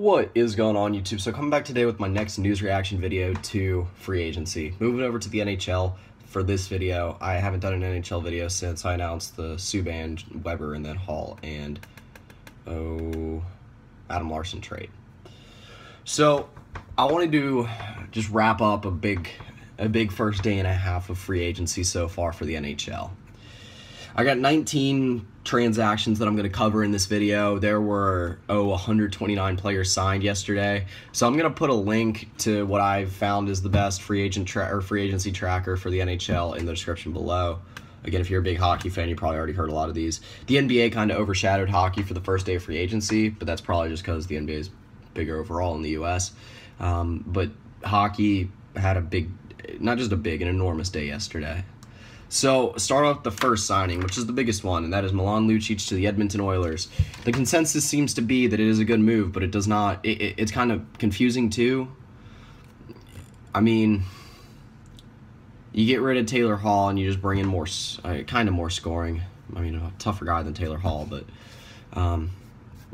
What is going on, YouTube? So coming back today with my next news reaction video to free agency. Moving over to the NHL for this video. I haven't done an NHL video since I announced the Subban, Weber, and then Hall and Adam Larson trade. So I wanted to just wrap up a big first day and a half of free agency so far for the NHL. I got 19 transactions that I'm going to cover in this video. There were 129 players signed yesterday, so I'm going to put a link to what I've found is the best free agency tracker for the NHL in the description below. Again, if you're a big hockey fan, you probably already heard a lot of these. The NBA kind of overshadowed hockey for the first day of free agency, but that's probably just because the NBA is bigger overall in the U.S. But hockey had an enormous day yesterday. So, start off the first signing, which is the biggest one, and that is Milan Lucic to the Edmonton Oilers. The consensus seems to be that it is a good move, but it does not. It's kind of confusing, too. I mean, you get rid of Taylor Hall, and you just bring in more scoring. I mean, a tougher guy than Taylor Hall, but,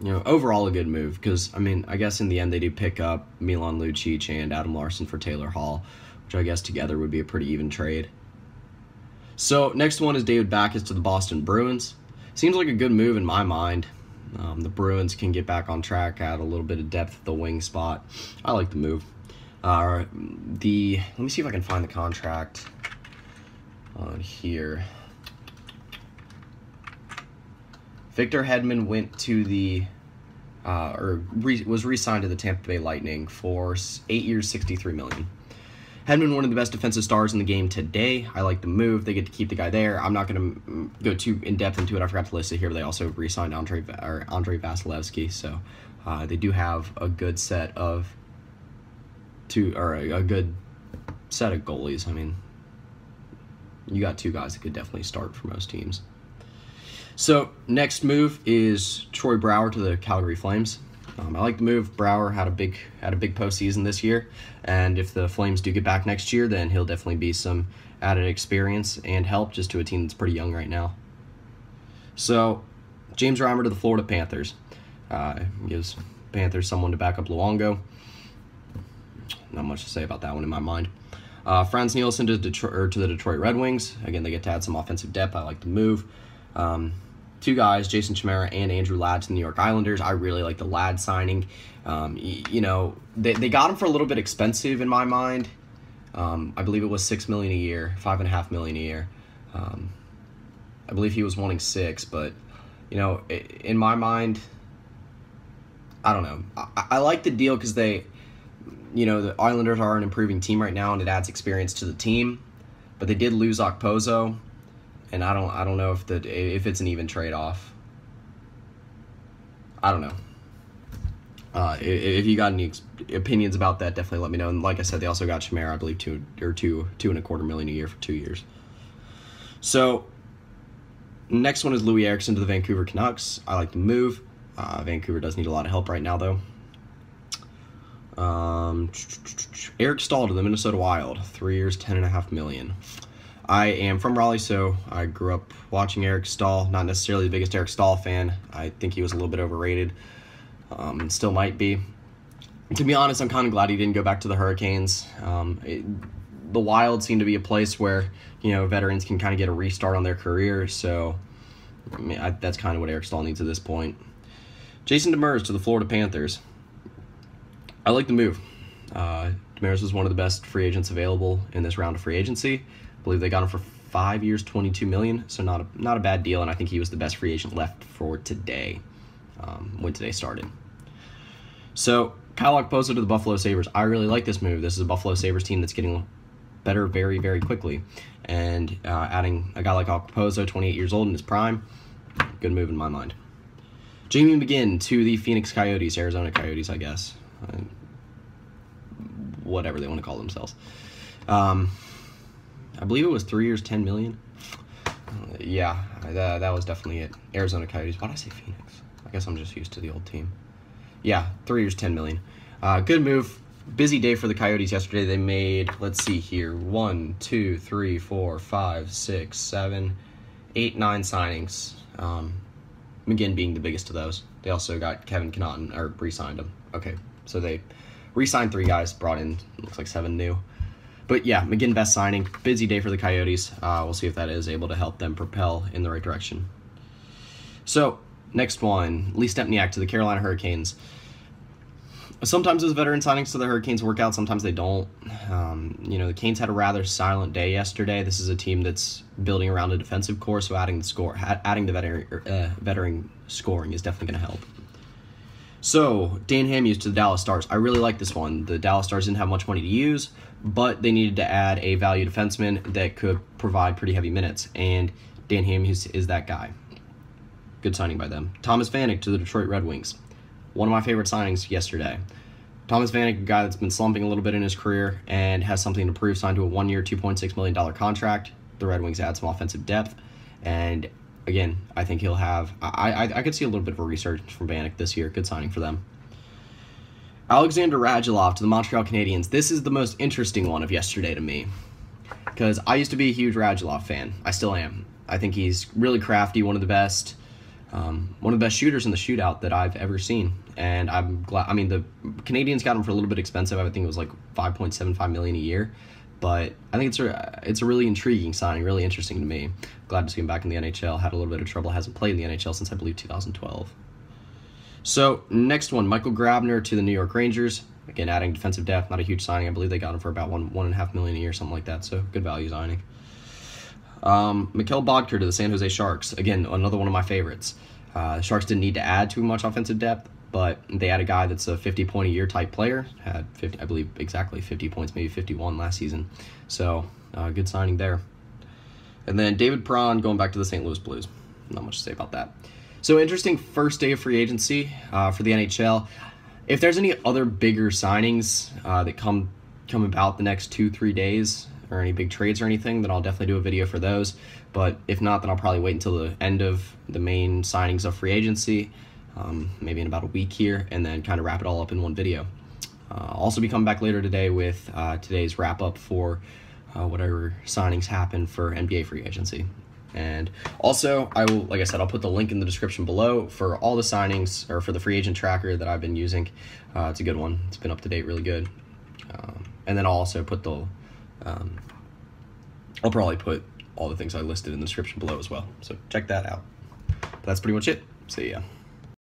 overall a good move, because, I mean, I guess in the end they do pick up Milan Lucic and Adam Larson for Taylor Hall, which I guess together would be a pretty even trade. So, next one is David Backes to the Boston Bruins. Seems like a good move in my mind. The Bruins can get back on track, add a little bit of depth at the wing spot. I like the move. Let me see if I can find the contract on here. Victor Hedman went to the, was re-signed to the Tampa Bay Lightning for 8 years, $63 million. Hedman, one of the best defensive stars in the game today. I like the move. They get to keep the guy there. I'm not going to go too in-depth into it. I forgot to list it here, but they also re-signed Andrei Vasilevsky, so they do have a good set of goalies. I mean, you got two guys that could definitely start for most teams. So, next move is Troy Brouwer to the Calgary Flames. I like the move. Brouwer had a big postseason this year, and if the Flames do get back next year, then he'll definitely be some added experience and help just to a team that's pretty young right now. So, James Reimer to the Florida Panthers. Gives Panthers someone to back up Luongo. Not much to say about that one in my mind. Frans Nielsen to the Detroit Red Wings. Again, they get to add some offensive depth. I like the move. Two guys, Jason Chimera and Andrew Ladd to the New York Islanders. I really like the Ladd signing. They got him for a little bit expensive in my mind. I believe it was $6 million a year, $5.5 million a year. I believe he was wanting $6 million, but in my mind, I don't know. I like the deal because the Islanders are an improving team right now, and it adds experience to the team. But they did lose Okposo. And I don't know if it's an even trade-off. I don't know. If you got any opinions about that, definitely let me know. And like I said, they also got Chimera, I believe, $2.25 million a year for 2 years. So next one is Loui Eriksson to the Vancouver Canucks. I like the move. Vancouver does need a lot of help right now, though. Eric Staal to the Minnesota Wild, 3 years, $10.5 million. I am from Raleigh, so I grew up watching Eric Staal. Not necessarily the biggest Eric Staal fan. I think he was a little bit overrated, and still might be. To be honest, I'm kind of glad he didn't go back to the Hurricanes. The Wild seem to be a place where veterans can kind of get a restart on their career. So I mean, that's kind of what Eric Staal needs at this point. Jason Demers to the Florida Panthers. I like the move. Demers was one of the best free agents available in this round of free agency. I believe they got him for 5 years, $22 million, so not a bad deal, and I think he was the best free agent left for today, when today started. So, Kyle Okposo to the Buffalo Sabres. I really like this move. This is a Buffalo Sabres team that's getting better very, very quickly, and adding a guy like Okposo, 28 years old in his prime, good move in my mind. Jamie McGinn to the Phoenix Coyotes, Arizona Coyotes, I guess. Whatever they want to call themselves. I believe it was 3 years, $10 million. Yeah, that was definitely it. Arizona Coyotes. Why did I say Phoenix? I guess I'm just used to the old team. Yeah, 3 years, $10 million. Good move. Busy day for the Coyotes yesterday. They made, let's see here, 1, 2, 3, 4, 5, 6, 7, 8, 9 signings. McGinn being the biggest of those. They also got Kevin Connaughton, or re-signed him. Okay, so they re-signed 3 guys, brought in, looks like 7 new. But yeah, McGinn best signing. Busy day for the Coyotes. We'll see if that is able to help them propel in the right direction. So, next one, Stempniak to the Carolina Hurricanes. Sometimes those veteran signings to the Hurricanes work out, sometimes they don't. The Canes had a rather silent day yesterday. This is a team that's building around a defensive core, so adding the veteran scoring is definitely going to help. So, Hamhuis to the Dallas Stars. I really like this one. The Dallas Stars didn't have much money to use, but they needed to add a value defenseman that could provide pretty heavy minutes, and Hamhuis is that guy. Good signing by them. Thomas Vanek to the Detroit Red Wings. One of my favorite signings yesterday. Thomas Vanek, a guy that's been slumping a little bit in his career and has something to prove, signed to a 1-year, $2.6 million contract. The Red Wings add some offensive depth, and again, I think he'll have... I could see a little bit of a resurgence from Vanek this year. Good signing for them. Alexander Radulov to the Montreal Canadiens. This is the most interesting one of yesterday to me, because I used to be a huge Radulov fan. I still am. I think he's really crafty, one of the best shooters in the shootout that I've ever seen. And I'm glad. I mean, the Canadiens got him for a little bit expensive. I think it was like $5.75 million a year. But I think it's a really intriguing signing, really interesting to me. Glad to see him back in the NHL. Had a little bit of trouble. Hasn't played in the NHL since, I believe, 2012. So, next one, Michael Grabner to the New York Rangers. Again, adding defensive depth. Not a huge signing. I believe they got him for about $1.5 million a year, something like that. So, good value signing. Mikhail Bodker to the San Jose Sharks. Again, another one of my favorites. The Sharks didn't need to add too much offensive depth, but they had a guy that's a 50-point-a-year type player. Had 50, I believe, exactly 50 points, maybe 51 last season. So, good signing there. And then David Perron going back to the St. Louis Blues. Not much to say about that. So, interesting first day of free agency for the NHL. If there's any other bigger signings that come about the next 2-3 days, or any big trades or anything, then I'll definitely do a video for those. But if not, then I'll probably wait until the end of the main signings of free agency, maybe in about a week here, and then kind of wrap it all up in one video. I'll also be coming back later today with today's wrap-up for whatever signings happen for NBA free agency. And also, like I said, I'll put the link in the description below for all the signings, or for the free agent tracker that I've been using. It's a good one. It's been up to date, really good. And then I'll also put I'll probably put all the things I listed in the description below as well. So check that out. But that's pretty much it. See ya.